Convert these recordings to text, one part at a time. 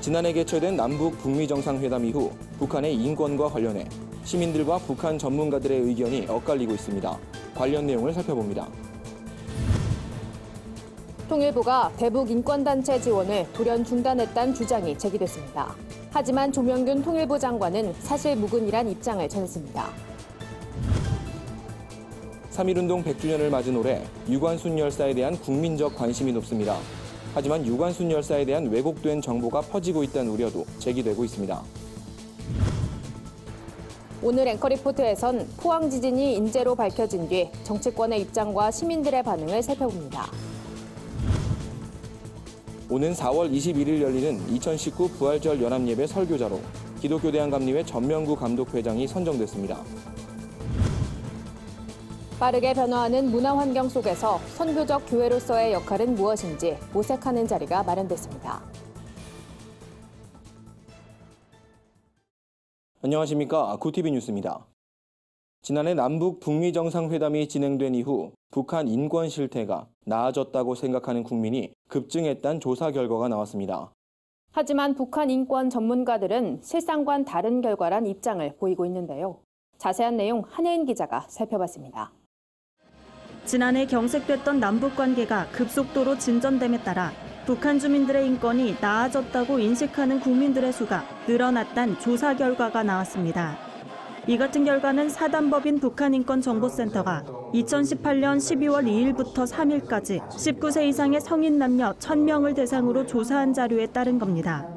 지난해 개최된 남북 북미 정상회담 이후 북한의 인권과 관련해 시민들과 북한 전문가들의 의견이 엇갈리고 있습니다. 관련 내용을 살펴봅니다. 통일부가 대북 인권단체 지원을 돌연 중단했다는 주장이 제기됐습니다. 하지만 조명균 통일부 장관은 사실 무근이란 입장을 전했습니다. 3.1운동 100주년을 맞은 올해 유관순 열사에 대한 국민적 관심이 높습니다. 하지만 유관순 열사에 대한 왜곡된 정보가 퍼지고 있다는 우려도 제기되고 있습니다. 오늘 앵커리포트에선 포항 지진이 인재로 밝혀진 뒤 정치권의 입장과 시민들의 반응을 살펴봅니다. 오는 4월 21일 열리는 2019 부활절 연합예배 설교자로 기독교대한감리회 전명구 감독회장이 선정됐습니다. 빠르게 변화하는 문화 환경 속에서 선교적 교회로서의 역할은 무엇인지 모색하는 자리가 마련됐습니다. 안녕하십니까. 구티비 뉴스입니다. 지난해 남북 북미 정상회담이 진행된 이후 북한 인권 실태가 나아졌다고 생각하는 국민이 급증했다는 조사 결과가 나왔습니다. 하지만 북한 인권 전문가들은 실상과는 다른 결과란 입장을 보이고 있는데요. 자세한 내용 한혜인 기자가 살펴봤습니다. 지난해 경색됐던 남북 관계가 급속도로 진전됨에 따라 북한 주민들의 인권이 나아졌다고 인식하는 국민들의 수가 늘어났다는 조사 결과가 나왔습니다. 이 같은 결과는 사단법인 북한인권정보센터가 2018년 12월 2일부터 3일까지 19세 이상의 성인 남녀 1,000명을 대상으로 조사한 자료에 따른 겁니다.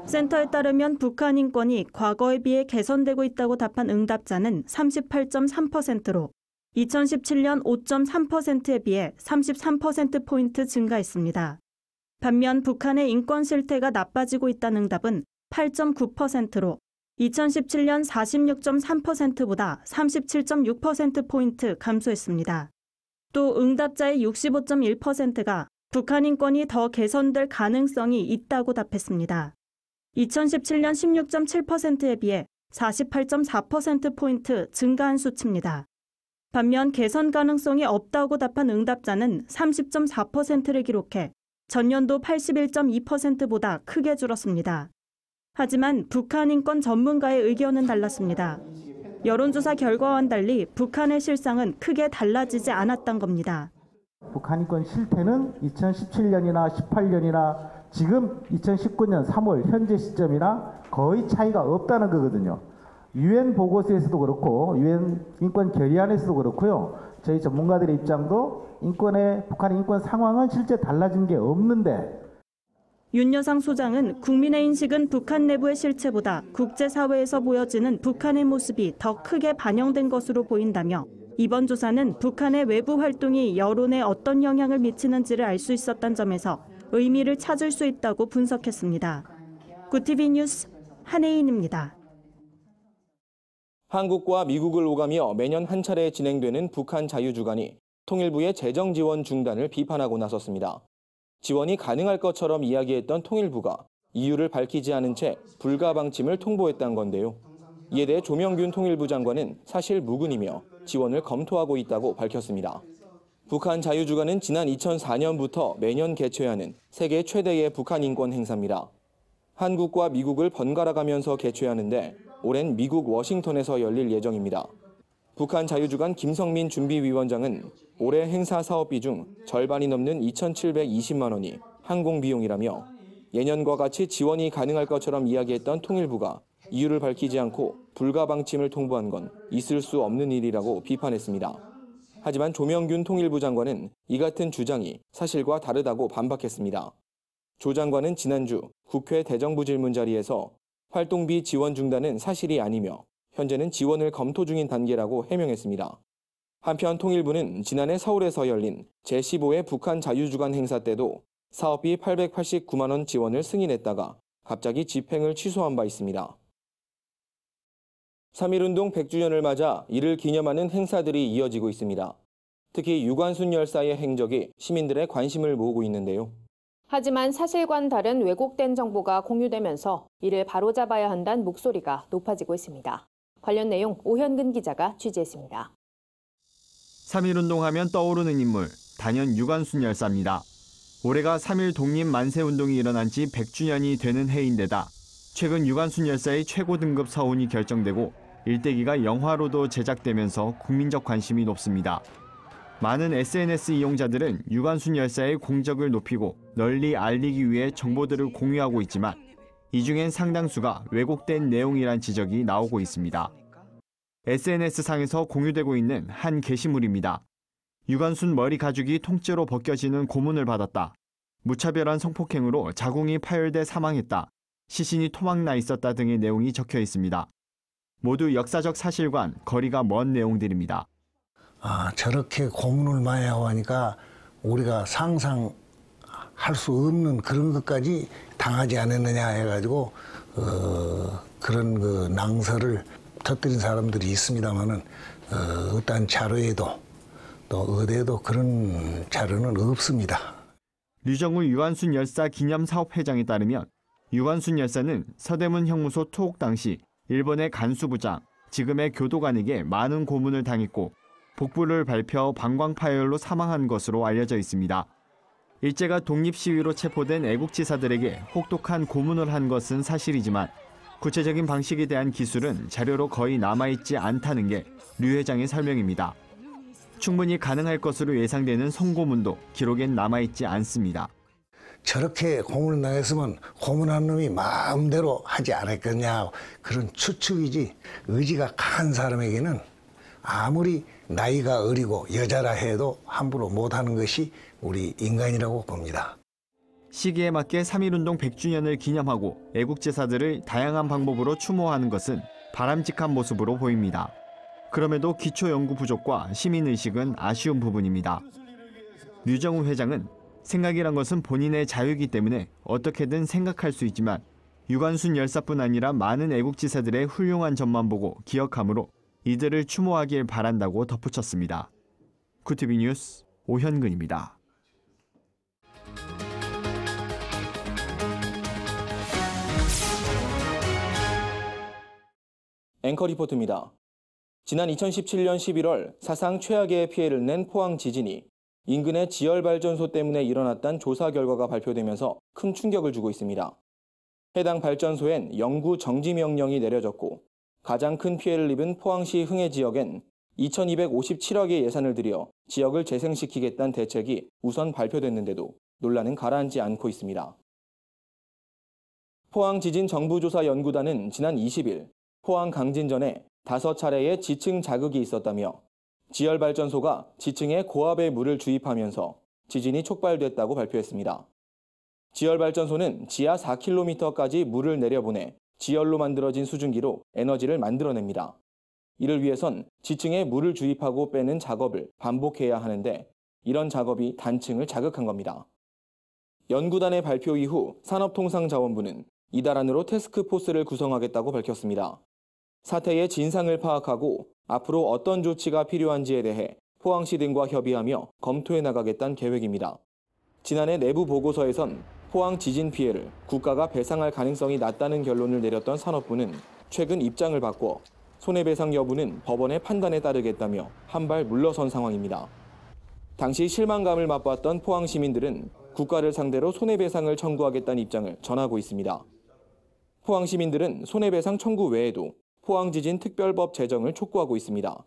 센터에 따르면 북한 인권이 과거에 비해 개선되고 있다고 답한 응답자는 38.3%로 2017년 5.3%에 비해 33%포인트 증가했습니다. 반면 북한의 인권 실태가 나빠지고 있다는 응답은 8.9%로 2017년 46.3%보다 37.6%포인트 감소했습니다. 또 응답자의 65.1%가 북한 인권이 더 개선될 가능성이 있다고 답했습니다. 2017년 16.7%에 비해 48.4%포인트 증가한 수치입니다. 반면 개선 가능성이 없다고 답한 응답자는 30.4%를 기록해 전년도 81.2%보다 크게 줄었습니다. 하지만 북한 인권 전문가의 의견은 달랐습니다. 여론조사 결과와는 달리 북한의 실상은 크게 달라지지 않았던 겁니다. 북한 인권 실태는 2017년이나 18년이나 지금 2019년 3월 현재 시점이나 거의 차이가 없다는 거거든요. 유엔 보고서에서도 그렇고 유엔 인권 결의안에서도 그렇고요. 저희 전문가들의 입장도 북한의 인권 상황은 실제 달라진 게 없는데 윤여상 소장은 국민의 인식은 북한 내부의 실체보다 국제사회에서 보여지는 북한의 모습이 더 크게 반영된 것으로 보인다며 이번 조사는 북한의 외부 활동이 여론에 어떤 영향을 미치는지를 알 수 있었던 점에서 의미를 찾을 수 있다고 분석했습니다. 구티비 뉴스 한혜인입니다. 한국과 미국을 오가며 매년 한 차례 진행되는 북한 자유주간이 통일부의 재정 지원 중단을 비판하고 나섰습니다. 지원이 가능할 것처럼 이야기했던 통일부가 이유를 밝히지 않은 채 불가 방침을 통보했다는 건데요. 이에 대해 조명균 통일부 장관은 사실 무근이며 지원을 검토하고 있다고 밝혔습니다. 북한 자유주간은 지난 2004년부터 매년 개최하는 세계 최대의 북한 인권 행사입니다. 한국과 미국을 번갈아 가면서 개최하는데 올해는 미국 워싱턴에서 열릴 예정입니다. 북한 자유주간 김성민 준비위원장은 올해 행사 사업비 중 절반이 넘는 2,720만 원이 항공비용이라며 예년과 같이 지원이 가능할 것처럼 이야기했던 통일부가 이유를 밝히지 않고 불가 방침을 통보한 건 있을 수 없는 일이라고 비판했습니다. 하지만 조명균 통일부 장관은 이 같은 주장이 사실과 다르다고 반박했습니다. 조 장관은 지난주 국회 대정부 질문 자리에서 활동비 지원 중단은 사실이 아니며 현재는 지원을 검토 중인 단계라고 해명했습니다. 한편 통일부는 지난해 서울에서 열린 제15회 북한 자유주간 행사 때도 사업비 889만 원 지원을 승인했다가 갑자기 집행을 취소한 바 있습니다. 3.1운동 100주년을 맞아 이를 기념하는 행사들이 이어지고 있습니다. 특히 유관순 열사의 행적이 시민들의 관심을 모으고 있는데요. 하지만 사실과는 다른 왜곡된 정보가 공유되면서 이를 바로잡아야 한다는 목소리가 높아지고 있습니다. 관련 내용 오현근 기자가 취재했습니다. 3.1운동하면 떠오르는 인물, 단연 유관순 열사입니다. 올해가 3.1 독립 만세운동이 일어난 지 100주년이 되는 해인데다 최근 유관순 열사의 최고 등급 서훈이 결정되고 일대기가 영화로도 제작되면서 국민적 관심이 높습니다. 많은 SNS 이용자들은 유관순 열사의 공적을 높이고 널리 알리기 위해 정보들을 공유하고 있지만 이 중엔 상당수가 왜곡된 내용이란 지적이 나오고 있습니다. SNS상에서 공유되고 있는 한 게시물입니다. 유관순 머리 가죽이 통째로 벗겨지는 고문을 받았다. 무차별한 성폭행으로 자궁이 파열돼 사망했다. 시신이 토막나 있었다 등의 내용이 적혀 있습니다. 모두 역사적 사실과는 거리가 먼 내용들입니다. 저렇게 고문을 많이 하고 하니까 우리가 상상할 수 없는 그런 것까지 당하지 않았느냐 해가지고 그런 그 낭설을 터뜨린 사람들이 있습니다만은 어떤 자료에도 또 어디에도 그런 자료는 없습니다. 류정우 유관순 열사 기념사업회장에 따르면 유관순 열사는 서대문 형무소 투옥 당시 일본의 간수부장, 지금의 교도관에게 많은 고문을 당했고 복부를 밟혀 방광파열로 사망한 것으로 알려져 있습니다. 일제가 독립시위로 체포된 애국지사들에게 혹독한 고문을 한 것은 사실이지만 구체적인 방식에 대한 기술은 자료로 거의 남아있지 않다는 게 류 회장의 설명입니다. 충분히 가능할 것으로 예상되는 성고문도 기록엔 남아있지 않습니다. 저렇게 고문을 당했으면 고문한 놈이 마음대로 하지 않았겠냐 그런 추측이지 의지가 강한 사람에게는 아무리 나이가 어리고 여자라 해도 함부로 못하는 것이 우리 인간이라고 봅니다. 시기에 맞게 3.1운동 100주년을 기념하고 애국제사들을 다양한 방법으로 추모하는 것은 바람직한 모습으로 보입니다. 그럼에도 기초 연구 부족과 시민의식은 아쉬운 부분입니다. 류정우 회장은 생각이란 것은 본인의 자유이기 때문에 어떻게든 생각할 수 있지만 유관순 열사뿐 아니라 많은 애국지사들의 훌륭한 점만 보고 기억하므로 이들을 추모하길 바란다고 덧붙였습니다. QTV 뉴스 오현근입니다. 앵커 리포트입니다. 지난 2017년 11월 사상 최악의 피해를 낸 포항 지진이 인근의 지열발전소 때문에 일어났다는 조사 결과가 발표되면서 큰 충격을 주고 있습니다. 해당 발전소엔 영구 정지 명령이 내려졌고 가장 큰 피해를 입은 포항시 흥해 지역엔 2,257억의 예산을 들여 지역을 재생시키겠다는 대책이 우선 발표됐는데도 논란은 가라앉지 않고 있습니다. 포항지진정부조사연구단은 지난 20일 포항 강진전에 5차례의 지층 자극이 있었다며 지열발전소가 지층에 고압의 물을 주입하면서 지진이 촉발됐다고 발표했습니다. 지열발전소는 지하 4km까지 물을 내려보내 지열로 만들어진 수증기로 에너지를 만들어냅니다. 이를 위해선 지층에 물을 주입하고 빼는 작업을 반복해야 하는데 이런 작업이 단층을 자극한 겁니다. 연구단의 발표 이후 산업통상자원부는 이달 안으로 태스크포스를 구성하겠다고 밝혔습니다. 사태의 진상을 파악하고 앞으로 어떤 조치가 필요한지에 대해 포항시 등과 협의하며 검토해 나가겠다는 계획입니다. 지난해 내부 보고서에선 포항 지진 피해를 국가가 배상할 가능성이 낮다는 결론을 내렸던 산업부는 최근 입장을 바꿔 손해배상 여부는 법원의 판단에 따르겠다며 한 발 물러선 상황입니다. 당시 실망감을 맛봤던 포항 시민들은 국가를 상대로 손해배상을 청구하겠다는 입장을 전하고 있습니다. 포항 시민들은 손해배상 청구 외에도 포항지진 특별법 제정을 촉구하고 있습니다.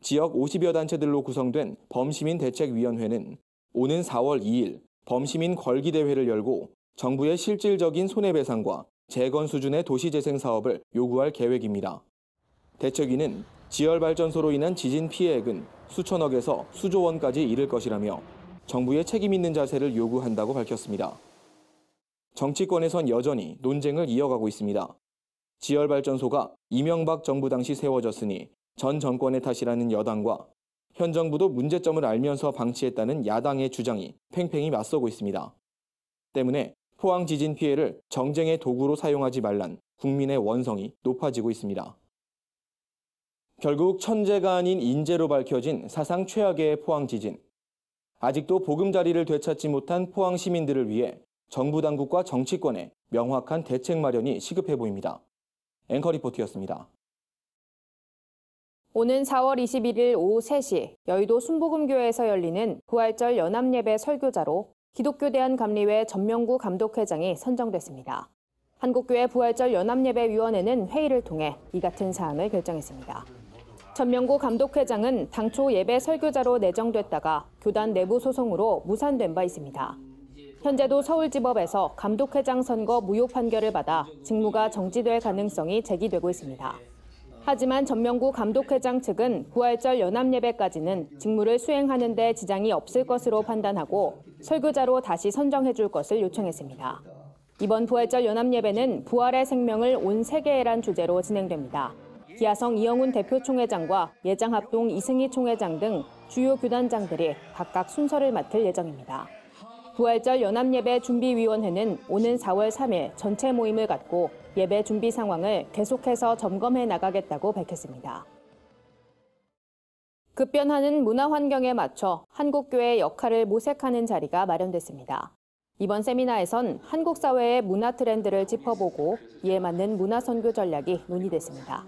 지역 50여 단체들로 구성된 범시민대책위원회는 오는 4월 2일 범시민 걸기대회를 열고 정부의 실질적인 손해배상과 재건 수준의 도시재생 사업을 요구할 계획입니다. 대책위는 지열발전소로 인한 지진 피해액은 수천억에서 수조 원까지 이를 것이라며 정부의 책임 있는 자세를 요구한다고 밝혔습니다. 정치권에선 여전히 논쟁을 이어가고 있습니다. 지열발전소가 이명박 정부 당시 세워졌으니 전 정권의 탓이라는 여당과 현 정부도 문제점을 알면서 방치했다는 야당의 주장이 팽팽히 맞서고 있습니다. 때문에 포항 지진 피해를 정쟁의 도구로 사용하지 말란 국민의 원성이 높아지고 있습니다. 결국 천재가 아닌 인재로 밝혀진 사상 최악의 포항 지진. 아직도 보금자리를 되찾지 못한 포항 시민들을 위해 정부 당국과 정치권의 명확한 대책 마련이 시급해 보입니다. 앵커 리포트였습니다. 오는 4월 21일 오후 3시 여의도 순복음교회에서 열리는 부활절 연합예배 설교자로 기독교대한감리회 전명구 감독회장이 선정됐습니다. 한국교회 부활절 연합예배위원회는 회의를 통해 이 같은 사항을 결정했습니다. 전명구 감독회장은 당초 예배 설교자로 내정됐다가 교단 내부 소송으로 무산된 바 있습니다. 현재도 서울지법에서 감독회장 선거 무효 판결을 받아 직무가 정지될 가능성이 제기되고 있습니다. 하지만 전명구 감독회장 측은 부활절 연합예배까지는 직무를 수행하는 데 지장이 없을 것으로 판단하고 설교자로 다시 선정해 줄 것을 요청했습니다. 이번 부활절 연합예배는 부활의 생명을 온 세계에란 주제로 진행됩니다. 기아성 이영훈 대표총회장과 예장합동 이승희 총회장 등 주요 교단장들이 각각 순서를 맡을 예정입니다. 부활절 연합예배 준비위원회는 오는 4월 3일 전체 모임을 갖고 예배 준비 상황을 계속해서 점검해 나가겠다고 밝혔습니다. 급변하는 문화 환경에 맞춰 한국교회의 역할을 모색하는 자리가 마련됐습니다. 이번 세미나에선 한국 사회의 문화 트렌드를 짚어보고 이에 맞는 문화 선교 전략이 논의됐습니다.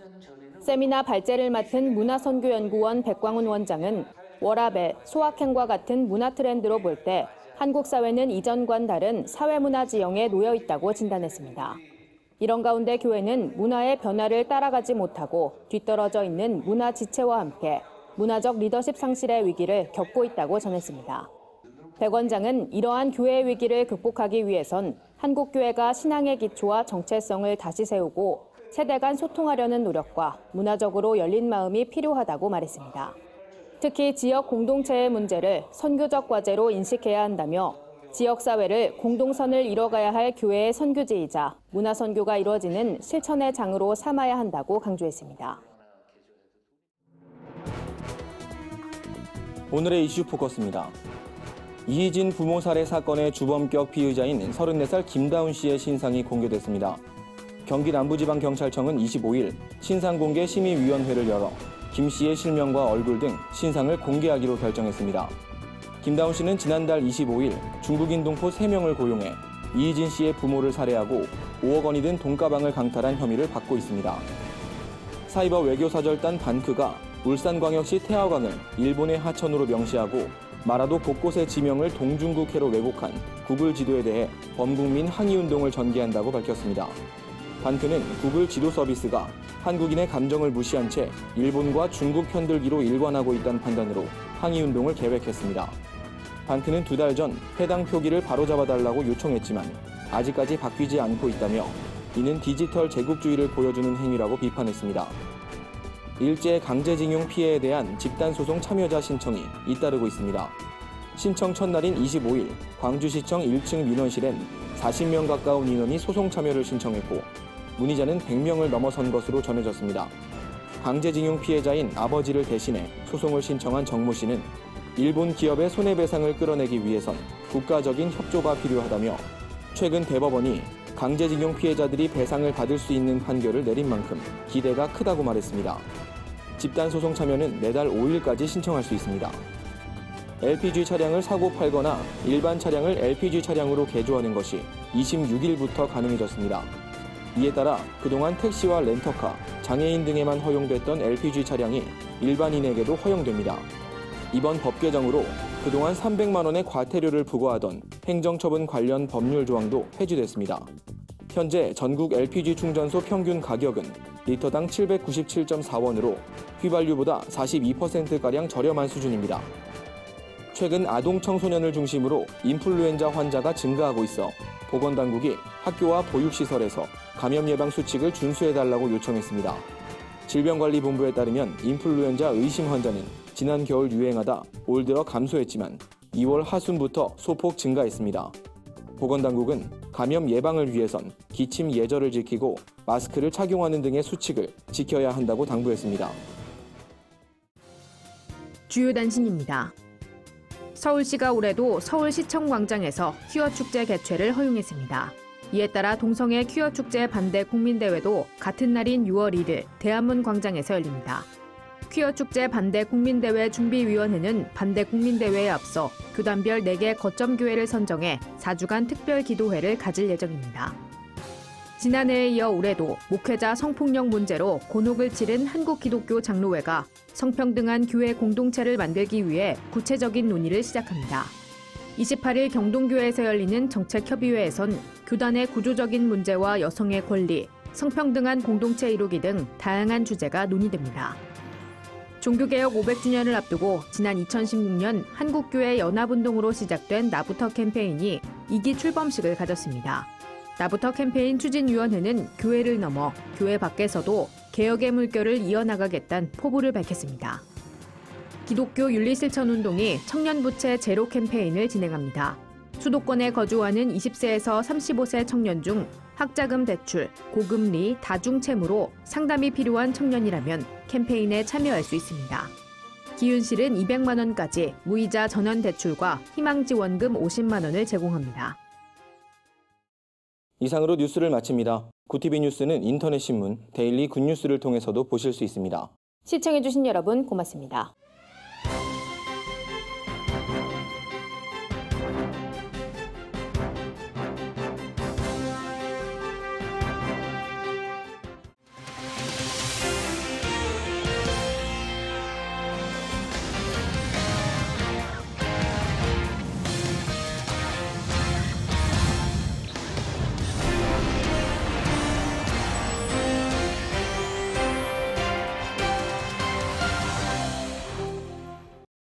세미나 발제를 맡은 문화선교연구원 백광훈 원장은 워라밸, 소확행과 같은 문화 트렌드로 볼 때 한국 사회는 이전과는 다른 사회문화 지형에 놓여 있다고 진단했습니다. 이런 가운데 교회는 문화의 변화를 따라가지 못하고 뒤떨어져 있는 문화 지체와 함께 문화적 리더십 상실의 위기를 겪고 있다고 전했습니다. 백 원장은 이러한 교회의 위기를 극복하기 위해선 한국교회가 신앙의 기초와 정체성을 다시 세우고 세대 간 소통하려는 노력과 문화적으로 열린 마음이 필요하다고 말했습니다. 특히 지역 공동체의 문제를 선교적 과제로 인식해야 한다며 지역사회를 공동선을 이뤄가야 할 교회의 선교지이자 문화선교가 이루어지는 실천의 장으로 삼아야 한다고 강조했습니다. 오늘의 이슈 포커스입니다. 이희진 부모 살해 사건의 주범격 피의자인 34살 김다운 씨의 신상이 공개됐습니다. 경기 남부지방경찰청은 25일 신상공개 심의위원회를 열어 김 씨의 실명과 얼굴 등 신상을 공개하기로 결정했습니다. 김다운 씨는 지난달 25일 중국인 동포 3명을 고용해 이희진 씨의 부모를 살해하고 5억 원이 든 돈가방을 강탈한 혐의를 받고 있습니다. 사이버 외교사절단 반크가 울산광역시 태화강을 일본의 하천으로 명시하고 마라도 곳곳의 지명을 동중국해로 왜곡한 구글 지도에 대해 범국민 항의운동을 전개한다고 밝혔습니다. 반크는 구글 지도 서비스가 한국인의 감정을 무시한 채 일본과 중국 편들기로 일관하고 있다는 판단으로 항의운동을 계획했습니다. 반크는 2달 전 해당 표기를 바로잡아달라고 요청했지만 아직까지 바뀌지 않고 있다며 이는 디지털 제국주의를 보여주는 행위라고 비판했습니다. 일제 강제징용 피해에 대한 집단소송 참여자 신청이 잇따르고 있습니다. 신청 첫날인 25일 광주시청 1층 민원실엔 40명 가까운 인원이 소송 참여를 신청했고 문의자는 100명을 넘어선 것으로 전해졌습니다. 강제징용 피해자인 아버지를 대신해 소송을 신청한 정모 씨는 일본 기업의 손해배상을 끌어내기 위해선 국가적인 협조가 필요하다며 최근 대법원이 강제징용 피해자들이 배상을 받을 수 있는 판결을 내린 만큼 기대가 크다고 말했습니다. 집단소송 참여는 매달 5일까지 신청할 수 있습니다. LPG 차량을 사고 팔거나 일반 차량을 LPG 차량으로 개조하는 것이 26일부터 가능해졌습니다. 이에 따라 그동안 택시와 렌터카, 장애인 등에만 허용됐던 LPG 차량이 일반인에게도 허용됩니다. 이번 법 개정으로 그동안 300만 원의 과태료를 부과하던 행정처분 관련 법률 조항도 폐지됐습니다. 현재 전국 LPG 충전소 평균 가격은 리터당 797.4원으로 휘발유보다 42%가량 저렴한 수준입니다. 최근 아동 청소년을 중심으로 인플루엔자 환자가 증가하고 있어 보건당국이 학교와 보육시설에서 감염 예방 수칙을 준수해달라고 요청했습니다. 질병관리본부에 따르면 인플루엔자 의심 환자는 지난 겨울 유행하다 올 들어 감소했지만 2월 하순부터 소폭 증가했습니다. 보건당국은 감염 예방을 위해선 기침 예절을 지키고 마스크를 착용하는 등의 수칙을 지켜야 한다고 당부했습니다. 주요 단신입니다. 서울시가 올해도 서울시청 광장에서 퀴어 축제 개최를 허용했습니다. 이에 따라 동성애 퀴어 축제 반대 국민대회도 같은 날인 6월 1일 대한문 광장에서 열립니다. 퀴어 축제 반대 국민대회 준비위원회는 반대 국민대회에 앞서 교단별 4개 거점교회를 선정해 4주간 특별 기도회를 가질 예정입니다. 지난해에 이어 올해도 목회자 성폭력 문제로 곤혹을 치른 한국기독교 장로회가 성평등한 교회 공동체를 만들기 위해 구체적인 논의를 시작합니다. 28일 경동교회에서 열리는 정책협의회에선 교단의 구조적인 문제와 여성의 권리, 성평등한 공동체 이루기 등 다양한 주제가 논의됩니다. 종교개혁 500주년을 앞두고 지난 2016년 한국교회 연합운동으로 시작된 나부터 캠페인이 2기 출범식을 가졌습니다. 나부터 캠페인 추진위원회는 교회를 넘어 교회 밖에서도 개혁의 물결을 이어나가겠다는 포부를 밝혔습니다. 기독교 윤리실천운동이 청년부채 제로 캠페인을 진행합니다. 수도권에 거주하는 20세에서 35세 청년 중 학자금 대출, 고금리, 다중채무로 상담이 필요한 청년이라면 캠페인에 참여할 수 있습니다. 기윤실은 200만 원까지 무이자 전환 대출과 희망지원금 50만 원을 제공합니다. 이상으로 뉴스를 마칩니다. 구티비 뉴스는 인터넷 신문 데일리 굿뉴스를 통해서도 보실 수 있습니다. 시청해주신 여러분 고맙습니다.